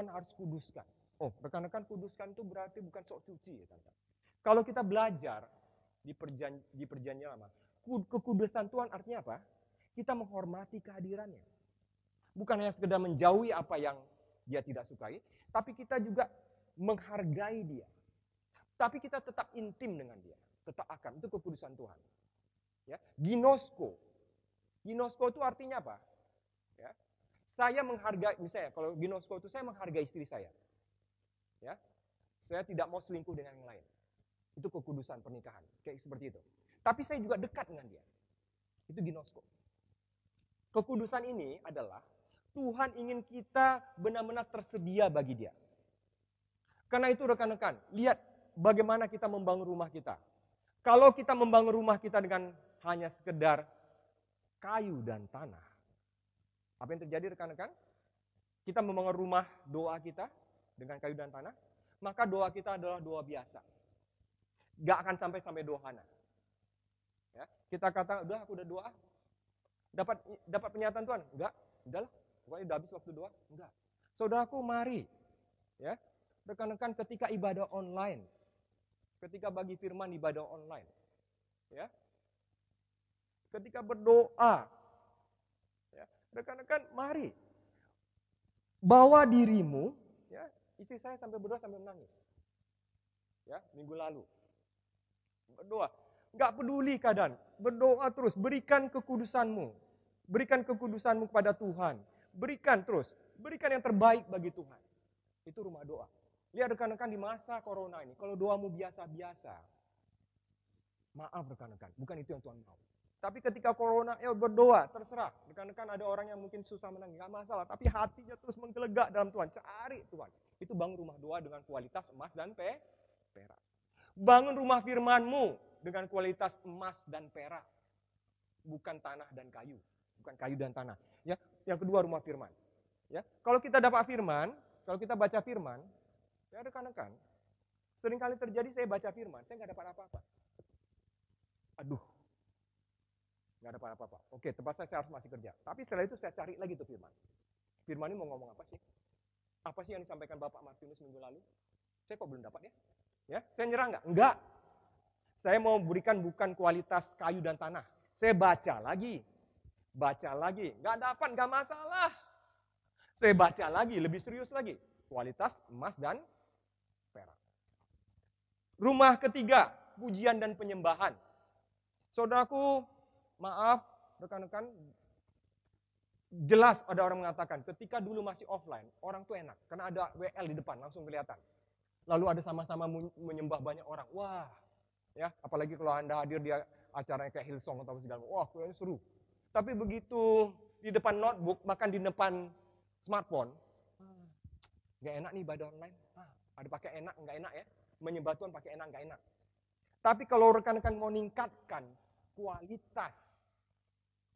S4: harus kuduskan. Oh, rekan-rekan, kuduskan itu berarti bukan sok suci, ya, rekan-rekan. Kalau kita belajar di perjanjian lama, kekudusan Tuhan artinya apa? Kita menghormati kehadirannya. Bukan hanya sekedar menjauhi apa yang dia tidak sukai, tapi kita juga menghargai dia. Tapi kita tetap intim dengan dia, tetap akan. Itu kekudusan Tuhan. Ya, ginosko. Ginosko itu artinya apa? Ya, saya menghargai, misalnya kalau ginosko itu saya menghargai istri saya. Ya, saya tidak mau selingkuh dengan yang lain. Itu kekudusan pernikahan, kayak seperti itu. Tapi saya juga dekat dengan dia. Itu ginosko. Kekudusan ini adalah Tuhan ingin kita benar-benar tersedia bagi dia. Karena itu rekan-rekan, lihat bagaimana kita membangun rumah kita. Kalau kita membangun rumah kita dengan hanya sekedar kayu dan tanah, apa yang terjadi rekan-rekan? Kita membangun rumah doa kita dengan kayu dan tanah, maka doa kita adalah doa biasa. Gak akan sampai dohana. Ya, kita kata, aku udah doa, dapat penyataan Tuhan? Enggak, udahlah, pokoknya udah habis waktu doa. Enggak. Saudaraku, mari, ya, rekan-rekan, ketika ibadah online, ketika bagi firman ibadah online, ya, ketika berdoa, ya, rekan-rekan, mari bawa dirimu, ya, istri saya sampai berdoa sampai menangis, ya, minggu lalu. Berdoa, nggak peduli keadaan, berdoa terus, berikan kekudusanmu kepada Tuhan, berikan yang terbaik bagi Tuhan. Itu rumah doa. Lihat rekan-rekan, di masa corona ini, kalau doamu biasa-biasa, maaf rekan-rekan, bukan itu yang Tuhan mau. Tapi ketika corona, berdoa, terserah. Rekan-rekan, ada orang yang mungkin susah menangis, nggak masalah, tapi hatinya terus menggelegak dalam Tuhan, cari Tuhan. Itu bangun rumah doa dengan kualitas emas dan perak. Bangun rumah firman-Mu dengan kualitas emas dan perak. Bukan tanah dan kayu. Bukan kayu dan tanah. Ya, yang kedua, rumah firman. Ya, kalau kita dapat firman, kalau kita baca firman, ya rekan-rekan, seringkali terjadi saya baca firman, saya nggak dapat apa-apa. Aduh, nggak dapat apa-apa. Oke, terpaksa saya harus masih kerja. Tapi setelah itu saya cari lagi tuh firman. Firman ini mau ngomong apa sih? Apa sih yang disampaikan Bapak Martinus minggu lalu? Saya kok belum dapat ya? Ya, saya nyerah nggak? Enggak. Saya mau berikan bukan kualitas kayu dan tanah. Saya baca lagi. Nggak dapat, nggak masalah. Saya baca lagi, lebih serius lagi. Kualitas emas dan perak. Rumah ketiga, pujian dan penyembahan. Saudaraku, maaf rekan-rekan, Jelas ada orang mengatakan ketika dulu masih offline, orang tuh enak. Karena ada WL di depan, langsung kelihatan. Lalu ada sama-sama menyembah banyak orang. Wah, ya, apalagi kalau Anda hadir di acaranya kayak Hillsong atau segala macam. Wah, kayaknya seru. Tapi begitu di depan notebook, bahkan di depan smartphone, nggak enak nih ibadah online. Ada pakai enak, nggak enak ya. Menyembah Tuhan pakai enak, nggak enak. Tapi kalau rekan-rekan mau meningkatkan kualitas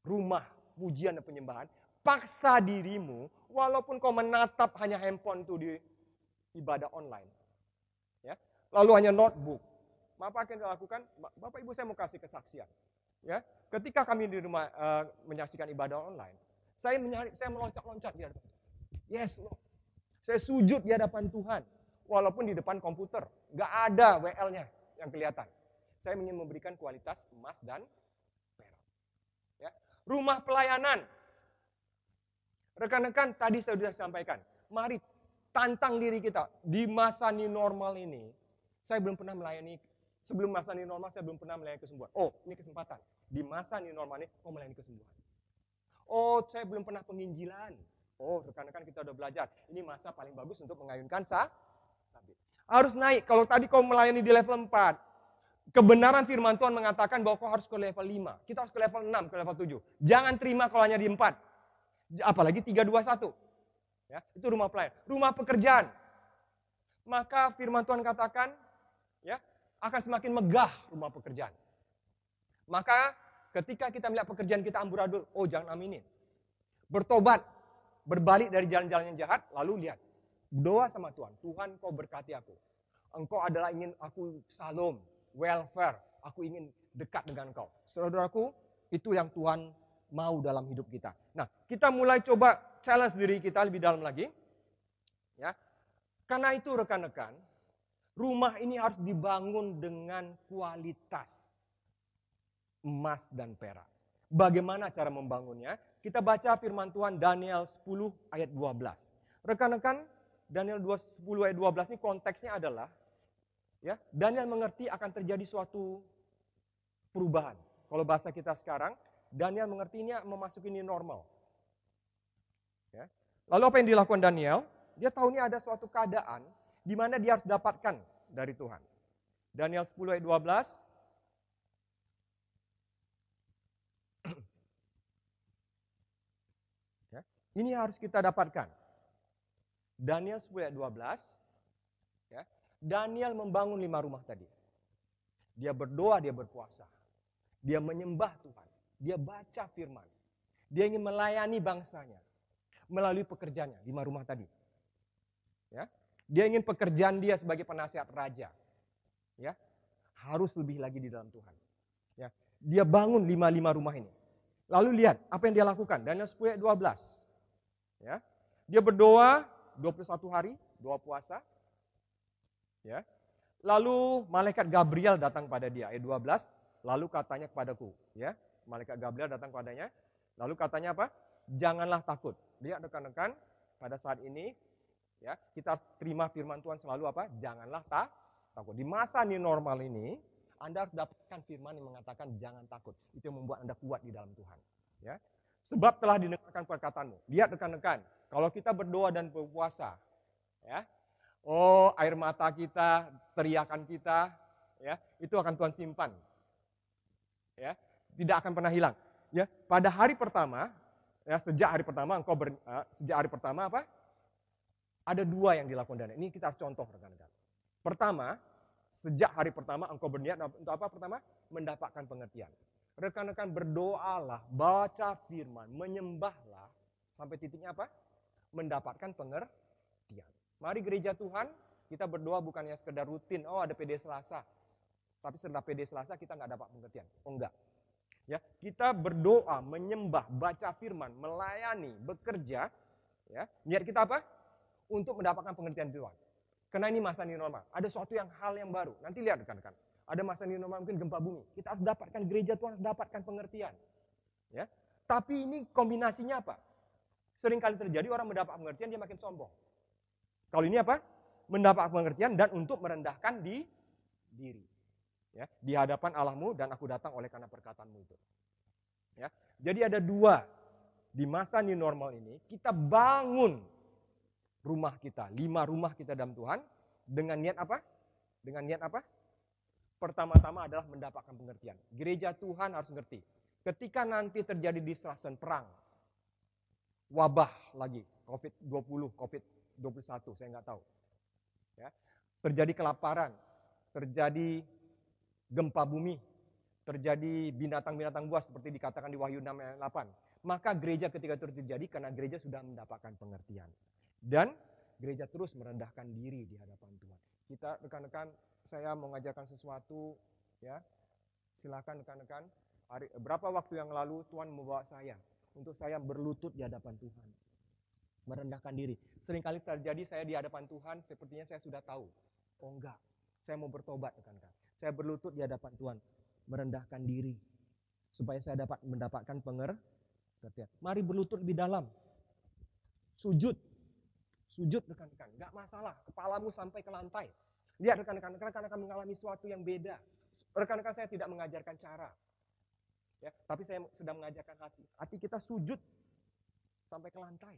S4: rumah, pujian dan penyembahan, paksa dirimu, walaupun kau menatap hanya handphone tuh di ibadah online. Ya. Lalu hanya notebook. Apa yang dilakukan? Bapak Ibu saya mau kasih kesaksian. Ya. Ketika kami di rumah menyaksikan ibadah online, saya meloncat-loncat di hadapan Tuhan. Yes, Lord. Saya sujud di hadapan Tuhan. Walaupun di depan komputer. Nggak ada WL-nya yang kelihatan. Saya ingin memberikan kualitas emas dan perak. Ya. Rumah pelayanan. Rekan-rekan, tadi saya sudah sampaikan. Mari tantang diri kita. Di masa new normal ini, saya belum pernah melayani. Sebelum masa new normal, saya belum pernah melayani kesembuhan. Oh, ini kesempatan. Di masa new normal ini, mau melayani kesembuhan. Oh, saya belum pernah penginjilan. Oh, rekan-rekan kita udah belajar. Ini masa paling bagus untuk mengayunkan sabit. Harus naik. Kalau tadi kau melayani di level 4, kebenaran firman Tuhan mengatakan bahwa kau harus ke level 5. Kita harus ke level 6, ke level 7. Jangan terima kalau hanya di 4. Apalagi 3, 2, 1. Ya, itu rumah pelayan. Rumah pekerjaan. Maka firman Tuhan katakan, ya, akan semakin megah rumah pekerjaan. Maka ketika kita melihat pekerjaan kita amburadul, oh jangan aminin. Bertobat, berbalik dari jalan-jalan yang jahat, lalu lihat. Doa sama Tuhan, Tuhan kau berkati aku. Engkau adalah ingin aku salom, welfare, aku ingin dekat dengan engkau. Saudaraku, itu yang Tuhan mau dalam hidup kita. Nah, kita mulai coba challenge diri kita lebih dalam lagi. Ya. Karena itu rekan-rekan, rumah ini harus dibangun dengan kualitas emas dan perak. Bagaimana cara membangunnya? Kita baca firman Tuhan Daniel 10 ayat 12. Rekan-rekan, Daniel 10 ayat 12 ini konteksnya adalah, ya, Daniel mengerti akan terjadi suatu perubahan. Kalau bahasa kita sekarang, Daniel mengerti ini memasuki new normal. Ya. Lalu apa yang dilakukan Daniel? Dia tahu ini ada suatu keadaan di mana dia harus dapatkan dari Tuhan. Daniel 10 ayat 12. Ya. Ini harus kita dapatkan. Daniel 10 ayat 12. Ya. Daniel membangun 5 rumah tadi. Dia berdoa, dia berpuasa. Dia menyembah Tuhan. Dia baca firman. Dia ingin melayani bangsanya melalui pekerjaannya, 5 rumah tadi. Ya. Dia ingin pekerjaan dia sebagai penasihat raja. Ya. Harus lebih lagi di dalam Tuhan. Ya. Dia bangun 5 rumah ini. Lalu lihat apa yang dia lakukan. Daniel 10 ayat 12. Ya. Dia berdoa 21 hari, doa puasa. Ya. Lalu malaikat Gabriel datang pada dia, ayat 12. Lalu katanya kepadaku, ya. Malaikat Gabriel datang padanya, lalu katanya apa? Janganlah takut. Lihat rekan-rekan, pada saat ini, ya, kita terima firman Tuhan selalu apa? Janganlah takut. Di masa new normal ini, Anda harus dapatkan firman yang mengatakan jangan takut. Itu yang membuat Anda kuat di dalam Tuhan. Ya. Sebab telah didengarkan perkataanmu. Lihat rekan-rekan, kalau kita berdoa dan berpuasa, ya, oh air mata kita, teriakan kita, ya, itu akan Tuhan simpan. Ya. Tidak akan pernah hilang. Ya, pada hari pertama, ya, sejak hari pertama sejak hari pertama apa? Ada 2 yang dilakukan Daniel. Ini kita harus contoh rekan-rekan. Pertama, sejak hari pertama engkau berniat untuk apa pertama? Mendapatkan pengertian. Rekan-rekan berdoalah, baca firman, menyembahlah sampai titiknya apa? Mendapatkan pengertian. Mari gereja Tuhan, kita berdoa bukannya sekedar rutin, oh ada PD Selasa. Tapi setelah PD Selasa kita nggak dapat pengertian. Oh enggak. Ya, kita berdoa, menyembah, baca firman, melayani, bekerja, ya. Niat kita apa? Untuk mendapatkan pengertian Tuhan. Karena ini masa new normal. Ada suatu hal yang baru. Nanti lihat rekan-rekan. Ada masa new normal mungkin gempa bumi. Kita harus dapatkan gereja Tuhan, harus dapatkan pengertian. Ya. Tapi ini kombinasinya apa? Sering kali terjadi orang mendapat pengertian dia makin sombong. Kalau ini apa? Mendapat pengertian dan untuk merendahkan diri. Ya, di hadapan Allahmu dan aku datang oleh karena perkataanmu itu. Ya, jadi ada dua di masa new normal ini, kita bangun rumah kita, 5 rumah kita dalam Tuhan, dengan niat apa? Dengan niat apa? Pertama-tama adalah mendapatkan pengertian. Gereja Tuhan harus ngerti. Ketika nanti terjadi disruption, perang, wabah lagi, COVID-20, COVID-21, saya nggak tahu. Ya. Terjadi kelaparan, terjadi gempa bumi, terjadi binatang-binatang buas seperti dikatakan di Wahyu 6 ayat 8. Maka gereja ketika itu terjadi karena gereja sudah mendapatkan pengertian. Dan gereja terus merendahkan diri di hadapan Tuhan. Kita rekan-rekan, saya mau ngajarkan sesuatu, ya. Silakan rekan-rekan. Berapa waktu yang lalu Tuhan membawa saya untuk saya berlutut di hadapan Tuhan. Merendahkan diri. Seringkali terjadi saya di hadapan Tuhan, sepertinya saya sudah tahu. Oh enggak, saya mau bertobat rekan-rekan. Saya berlutut di hadapan Tuhan, merendahkan diri. Supaya saya dapat mendapatkan pengertian. Mari berlutut lebih dalam. Sujud rekan-rekan, enggak masalah. Kepalamu sampai ke lantai. Lihat rekan-rekan mengalami sesuatu yang beda. Rekan-rekan saya tidak mengajarkan cara. Ya, tapi saya sedang mengajarkan hati. Hati kita sujud sampai ke lantai.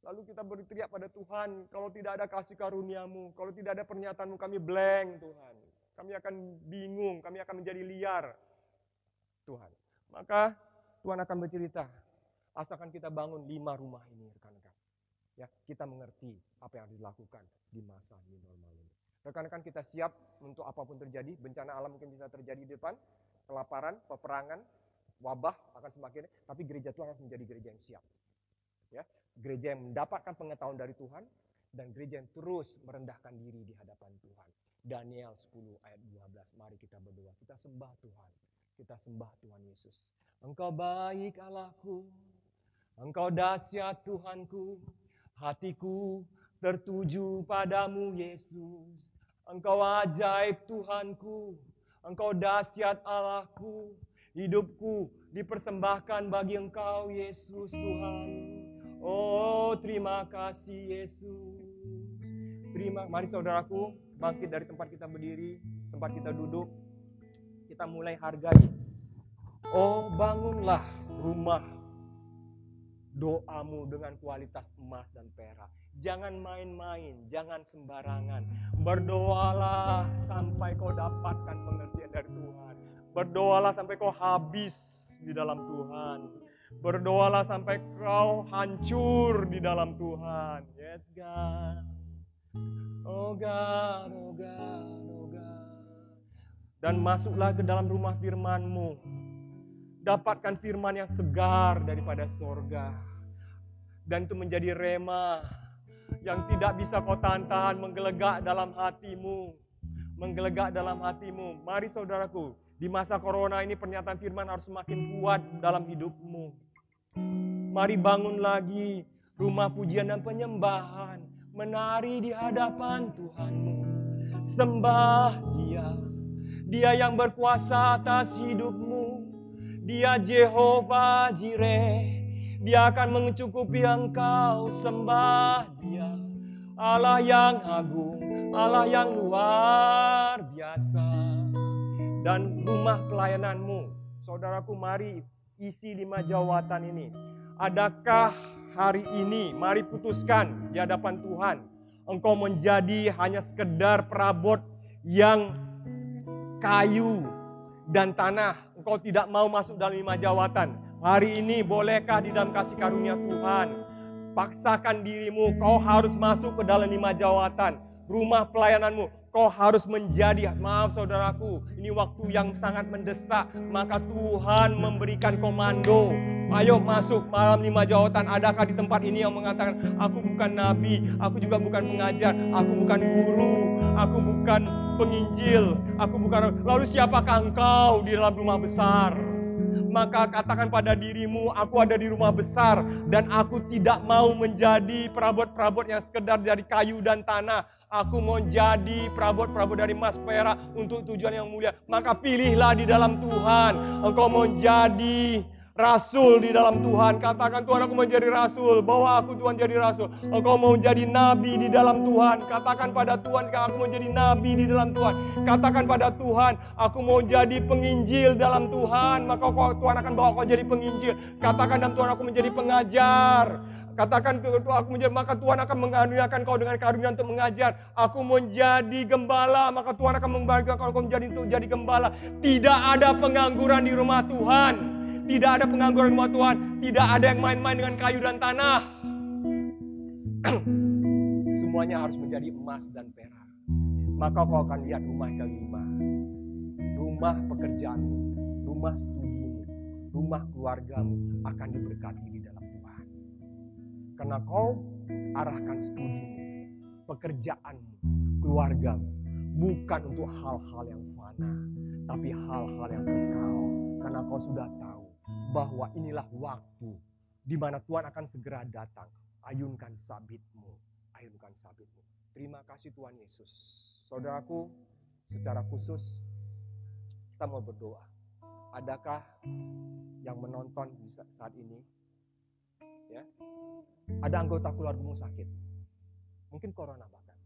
S4: Lalu kita berteriak pada Tuhan, kalau tidak ada kasih karuniamu, kalau tidak ada pernyataanmu, kami blank Tuhan. Kami akan bingung, kami akan menjadi liar Tuhan. Maka Tuhan akan bercerita, asalkan kita bangun 5 rumah ini rekan-rekan. Ya, kita mengerti apa yang harus dilakukan di masa new normal ini. Rekan-rekan kita siap untuk apapun terjadi, bencana alam mungkin bisa terjadi di depan, kelaparan, peperangan, wabah akan semakin, tapi gereja Tuhan harus menjadi gereja yang siap. Ya, gereja yang mendapatkan pengetahuan dari Tuhan dan gereja yang terus merendahkan diri di hadapan Tuhan. Daniel 10 ayat 12, mari kita berdoa, kita sembah Tuhan. Kita sembah Tuhan Yesus. Engkau baik Allahku, Engkau dahsyat Tuhanku, hatiku tertuju padamu Yesus. Engkau ajaib Tuhanku, Engkau dahsyat Allahku, hidupku dipersembahkan bagi Engkau Yesus Tuhan. Oh terima kasih Yesus. Mari saudaraku bangkit dari tempat kita berdiri, tempat kita duduk. Kita mulai hargai. Oh bangunlah rumah doamu dengan kualitas emas dan perak. Jangan main-main, jangan sembarangan. Berdoalah sampai kau dapatkan pengertian dari Tuhan. Berdoalah sampai kau habis di dalam Tuhan. Berdoalah sampai kau hancur di dalam Tuhan. Yes God. Oh God, oh God, oh God. Dan masuklah ke dalam rumah firman-Mu. Dapatkan firman yang segar daripada sorga. Dan itu menjadi rema yang tidak bisa kau tahan-tahan, menggelegak dalam hatimu. Menggelegak dalam hatimu. Mari saudaraku, di masa corona ini pernyataan firman harus semakin kuat dalam hidupmu. Mari bangun lagi rumah pujian dan penyembahan. Menari di hadapan Tuhanmu. Sembah Dia. Dia yang berkuasa atas hidupmu. Dia Jehovah Jireh. Dia akan mencukupi engkau. Sembah Dia. Allah yang agung. Allah yang luar biasa. Dan rumah pelayananmu. Saudaraku, mari isi 5 jawatan ini. Adakah hari ini, mari putuskan di hadapan Tuhan. Engkau menjadi hanya sekedar perabot yang kayu dan tanah. Engkau tidak mau masuk dalam 5 jawatan. Hari ini bolehkah di dalam kasih karunia Tuhan? Paksakan dirimu, kau harus masuk ke dalam 5 jawatan. Rumah pelayananmu, kau harus menjadi, maaf saudaraku, ini waktu yang sangat mendesak. Maka Tuhan memberikan komando. Ayo masuk malam 5 jawatan. Adakah di tempat ini yang mengatakan, aku bukan nabi, aku juga bukan pengajar, aku bukan guru, aku bukan penginjil, aku bukan. Lalu siapakah engkau di dalam rumah besar? Maka katakan pada dirimu, aku ada di rumah besar dan aku tidak mau menjadi perabot-perabot yang sekedar dari kayu dan tanah. Aku mau jadi perabot-perabot dari emas perak untuk tujuan yang mulia. Maka pilihlah di dalam Tuhan. Engkau mau jadi Rasul di dalam Tuhan. Katakan, Tuhan, aku mau jadi rasul. Bawa aku, Tuhan, jadi rasul. Engkau mau jadi nabi di dalam Tuhan. Katakan pada Tuhan, aku mau jadi nabi di dalam Tuhan. Katakan pada Tuhan, aku mau jadi penginjil dalam Tuhan. Maka Tuhan akan bawa kau jadi penginjil. Katakan, dan Tuhan, aku menjadi pengajar. Katakan, aku menjadi, maka Tuhan akan mengaruniakan kau dengan karunia untuk mengajar. Aku menjadi gembala, maka Tuhan akan membantu kau menjadi gembala. Tidak ada pengangguran di rumah Tuhan. Tidak ada pengangguran di rumah Tuhan. Tidak ada yang main-main dengan kayu dan tanah. Semuanya harus menjadi emas dan perak. Maka kau akan lihat rumah kelima. Rumah pekerjaanmu, rumah studimu, rumah keluargamu akan diberkati di dalam Tuhan. Karena kau arahkan studimu, pekerjaanmu, keluargamu bukan untuk hal-hal yang fana, tapi hal-hal yang kekal. Karena kau sudah tahu bahwa inilah waktu di mana Tuhan akan segera datang. Ayunkan sabitmu, ayunkan sabitmu. Terima kasih Tuhan Yesus. Saudaraku, secara khusus kita mau berdoa. Adakah yang menonton di saat ini? Ya, ada anggota keluargamu sakit, mungkin corona bahkan,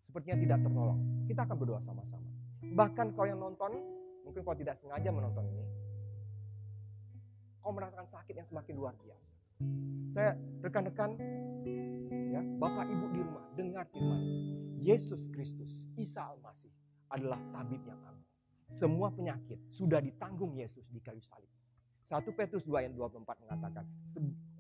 S4: sepertinya tidak tertolong. Kita akan berdoa sama-sama. Bahkan kau yang nonton, mungkin kau tidak sengaja menonton ini, kau merasakan sakit yang semakin luar biasa. Saya rekan-rekan, ya, Bapak Ibu di rumah, dengar firman. Yesus Kristus, Isa Al-Masih adalah tabib yang agung. Semua penyakit sudah ditanggung Yesus di kayu salib. 1 Petrus 2 ayat 24 mengatakan,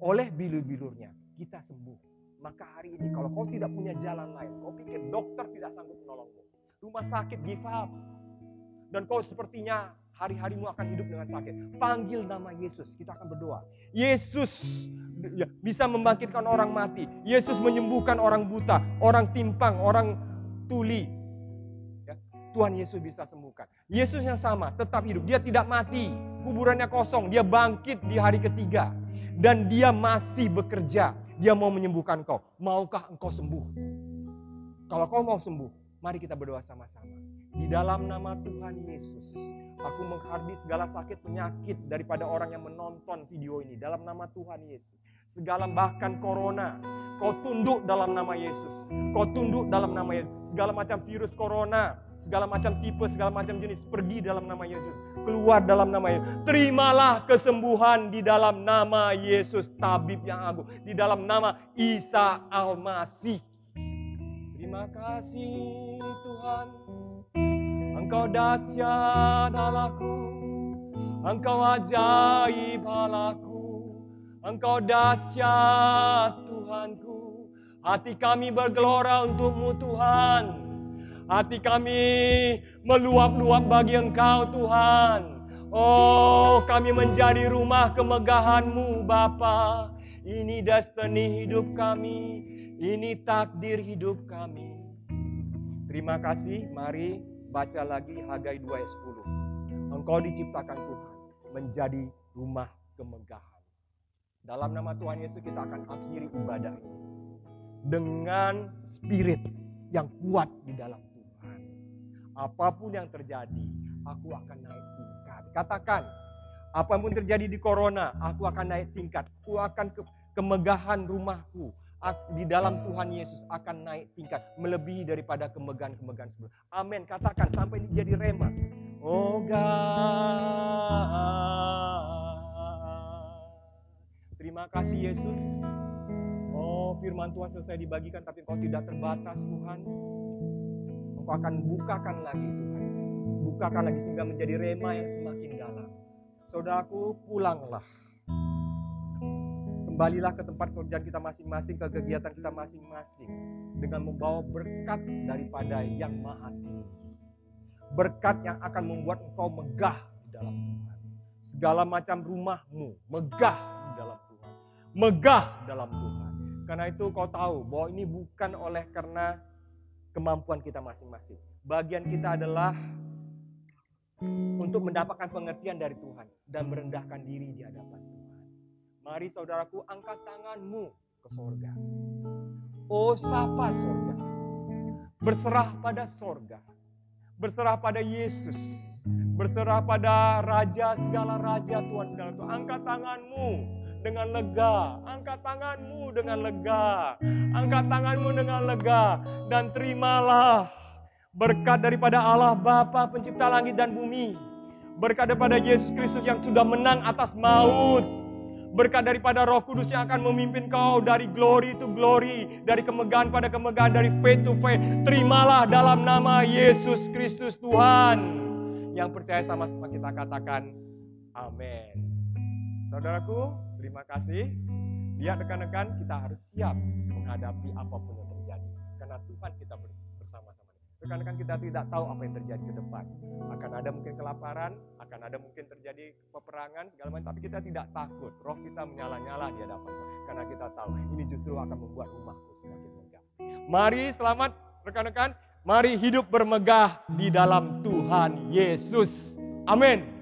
S4: oleh bilur-bilurnya kita sembuh. Maka hari ini kalau kau tidak punya jalan lain, kau pikir dokter tidak sanggup menolongmu, rumah sakit give up, dan kau sepertinya hari-harimu akan hidup dengan sakit, panggil nama Yesus, kita akan berdoa. Yesus bisa membangkitkan orang mati. Yesus menyembuhkan orang buta, orang timpang, orang tuli. Ya, Tuhan Yesus bisa sembuhkan. Yesus yang sama, tetap hidup. Dia tidak mati, kuburannya kosong. Dia bangkit di hari ketiga. Dan dia masih bekerja. Dia mau menyembuhkan kau. Maukah engkau sembuh? Kalau kau mau sembuh, mari kita berdoa sama-sama. Di dalam nama Tuhan Yesus, aku menghardi segala sakit penyakit daripada orang yang menonton video ini. Dalam nama Tuhan Yesus. Segala bahkan corona, kau tunduk dalam nama Yesus. Kau tunduk dalam nama Yesus. Segala macam virus corona, segala macam tipe, segala macam jenis, pergi dalam nama Yesus. Keluar dalam nama Yesus. Terimalah kesembuhan di dalam nama Yesus, tabib yang agung. Di dalam nama Isa Al-Masih. Terima kasih Tuhan. Engkau dahsyat Allahku, Engkau ajaib Allahku, Engkau dahsyat Tuhanku. Hati kami bergelora untuk-Mu Tuhan. Hati kami meluap-luap bagi Engkau Tuhan. Oh, kami menjadi rumah kemegahan-Mu Bapa. Ini destiny hidup kami, ini takdir hidup kami. Terima kasih, mari baca lagi Hagai 2 ayat 10. Engkau diciptakan Tuhan menjadi rumah kemegahan. Dalam nama Tuhan Yesus kita akan akhiri ibadah ini dengan spirit yang kuat di dalam Tuhan. Apapun yang terjadi, aku akan naik tingkat. Katakan, apapun terjadi di corona, aku akan naik tingkat. Aku akan kemegahan rumahku di dalam Tuhan Yesus akan naik tingkat melebihi daripada kemegahan-kemegahan sebelumnya. Amin. Katakan sampai ini jadi rema. Oh God. Terima kasih Yesus. Oh, firman Tuhan selesai dibagikan tapi Engkau tidak terbatas Tuhan. Engkau akan bukakan lagi Tuhan. Bukakan lagi sehingga menjadi rema yang semakin dalam. Saudaraku, pulanglah. Kembalilah ke tempat kerjaan kita masing-masing, ke kegiatan kita masing-masing. Dengan membawa berkat daripada yang maha tinggi. Berkat yang akan membuat engkau megah di dalam Tuhan. Segala macam rumahmu megah di dalam Tuhan. Megah dalam Tuhan. Karena itu kau tahu bahwa ini bukan oleh karena kemampuan kita masing-masing. Bagian kita adalah untuk mendapatkan pengertian dari Tuhan. Dan merendahkan diri di hadapan Tuhan. Mari saudaraku, angkat tanganmu ke sorga. Oh, sapa sorga. Berserah pada sorga. berserah pada Yesus, berserah pada Raja segala raja, Tuhan segala Tuhan. Angkat tanganmu dengan lega, angkat tanganmu dengan lega, angkat tanganmu dengan lega, dan terimalah berkat daripada Allah Bapa pencipta langit dan bumi, berkat daripada Yesus Kristus yang sudah menang atas maut, berkat daripada Roh Kudus yang akan memimpin kau dari glory to glory, dari kemegahan pada kemegahan, dari faith to faith. Terimalah dalam nama Yesus Kristus Tuhan. Yang percaya sama-sama kita katakan amin. Saudaraku, terima kasih. Lihat rekan-rekan, kita harus siap menghadapi apapun yang terjadi, karena Tuhan kita bersama-sama. Rekan-rekan, kita tidak tahu apa yang terjadi ke depan. Akan ada mungkin kelaparan, akan ada mungkin terjadi peperangan, segala macam. Tapi kita tidak takut. Roh kita menyala-nyala di hadapan Tuhan. Karena kita tahu ini justru akan membuat rumahku semakin megah. Mari selamat rekan-rekan. Mari hidup bermegah di dalam Tuhan Yesus. Amin.